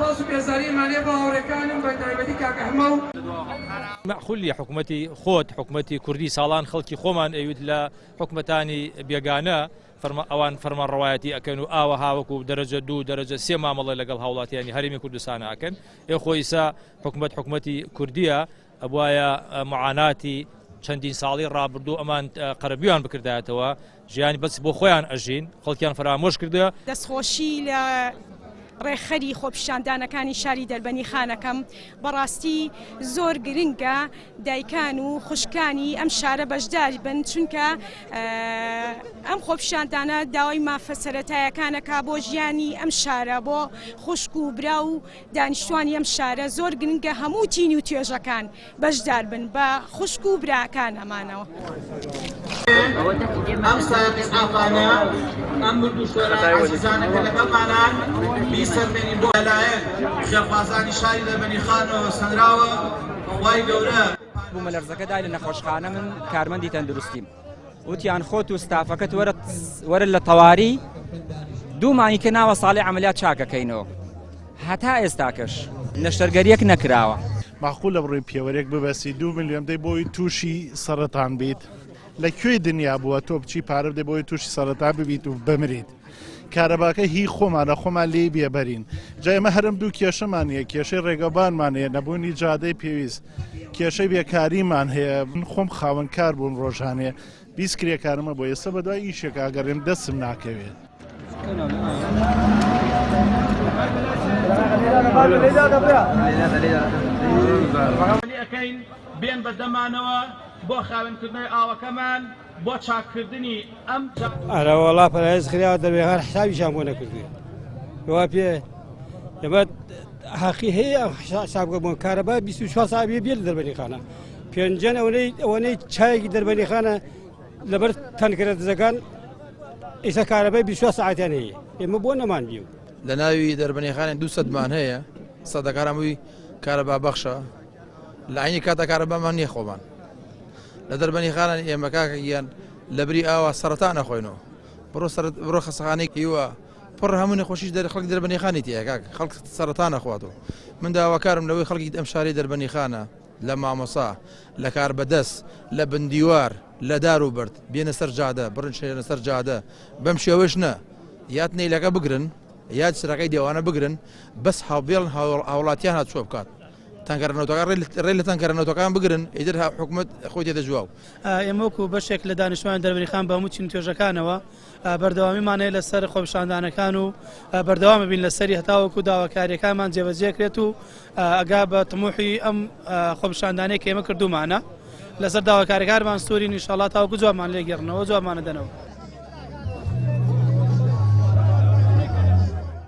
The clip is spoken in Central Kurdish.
سپاس و بێزاریمانێ بە هاوڕێکانم بە تایبەتی کاک ئەحمەد مەخولی حکوومەتی خۆت حکوومەتی کوردی ساڵان خەڵکی خۆمان ئەویت لە حکوومەتانی بێگانە ئەوان فەرمانڕەوایەتی ئەکەن و ئاوە هاوەکو دەرەجە 2 دەرەجە 3 مامەڵە لەگەڵ هاوڵاتیانی هەرێمی کوردستانە ئەکەن خۆی ئێستا حکوومەتی کوردیە ئەبوایە معاناتی چەندین ساڵی ڕابردوو ئەمان قەرەبیان بکردایەتەوە ژیانی بەس بۆ خۆیان ئەژین خەڵکیان فەرامۆش کردووە دەستخۆشی لە ڕێخەری خۆپیشاندانەکانی شاری دەربەنی خانەکەم بەڕاستی زۆر گرنگە دایکان و خوشکانی ئەم شارە بەشداری بن چونکە ئەم خۆپیشاندانە داوای مافە سەرەتایەکانەکە بۆ ژیانی ئەم شارە بۆ خوشک و برا و دانیشتوانی ئەم شارە زۆر گرنگە هەموو تینی و توێژەکان بەشدار بن بە خوشک و براکان ئەمانەوە. ئەم ساقی ئافانە ئەم مردوشۆرە عەزیزانەکە لەگەڵمانان بیسەردێنین بۆ لەلایەن شێخوازانی شاری دەربەنی خانەوە سەنراوە خوای گەورە بوومە لەرزەکەدای لە نەخۆشخانە من کارمەندی تەندروستیم وتیان خۆت و ستافەکەت وەرە لە تەواری دوومانی کە ناوە ساڵی عەمەلیات چاکەکەینەوە هەتا ئێستاکەش نەشتەرگەریەک نەکراوە. ماخوو لە بڕووی پێوەرێک ببەسی 2 ملیۆن دەی بۆی تووشی سەرەتان بیت لەکوێی دنیا بووە تۆ بچی پارە بدەی بۆی تووشی سەرەتا ببیت و بمرید. کارەباکە هی خۆمانە خۆمان لێی بێبەرین جا ئێمە هەرم دوو کێشەمانەیە کێشەی ڕێگەبانمانەیە نەبوونی جادەی پێویست کێشەی بێکاریمان هەیە من خۆم خاوەنکار بووم ڕۆژانەیە 20 کرێکارمە بۆ ئێستا بەدوای ئیشێک ئاگەڕێم دەستم ناکەوێت. ئەەکەین بێن بەدەمانەوە بۆ خاوێنکردنەوەی ئاوەکەمان بۆ چاککردنی ئەم ئەرەوەڵا پەرهێز خراوە دەبێ هەر حسابیشان بۆ نەکردوێ وا پێ دەبێت حەقی هەیە حسابگە بۆن کارەبا 24 ساعت بێ لە دەربەنی خانە پێنجەن ئەوەنەی چایەکی دەربەنی خانە لەبەر تەنکرە دزەکان ئێستا کارەبای 24 ساعتیان هەیە ئێمە بۆ نەمان بیو لە ناوی دەربەنی خانێن 200مان هەیە سەدەکارەمووی کارەبا بەخشە لە عینی کاتە کارەبامان نییە خۆمان لە دەربەنی خانە ئێمە کاکەگیان لە بری ئاوا سەرەتا نەخۆینەوە بڕۆ خەسەخانەی هیوە پڕ هەموو نەخۆشیش خەڵک دەربەنی خانی تێ کاک خەڵک سەرەتا نەخواتەوە من داواکارم لەوەی خەڵکی ئەم شاری دەربەنی خانە لە مامۆسا لە کار بەدەست لە بندیوار لە دار و برد بێنە سەر جادە بڕن شێنە سەر جادە بەم شێوەش نە یاد نەیلەکە بگرن یاد سرەکەی دێوانە بگرن بەس هاوبێڵن هاوڵاتیان هات چۆ بکات تانکەرەوەکان ڕێ لە تانکەرەوەکان بگرن ئیدر حکوومەت خۆی تێدە جوواو ئێمە وەکو بەشێک لە دانیشتوان دەربەنی خان بە هەموو چین توێژەکانەوە بەردەوامیمانەیە لەسەر خۆپیشاندانەکان و بەردەوامە بین لەسەری هەتاوەکو داواکاریەکانمان جێبەجێکرێت و ئەگا بە تموحی ئەم خۆپیشاندانەی کە ئێمە کردومانە لەسەر داواکاریەکانمان سووری ئینشاڵڵا تاوەکو جوابمان لێگەڕنەوە جوابمانە دەنەوە.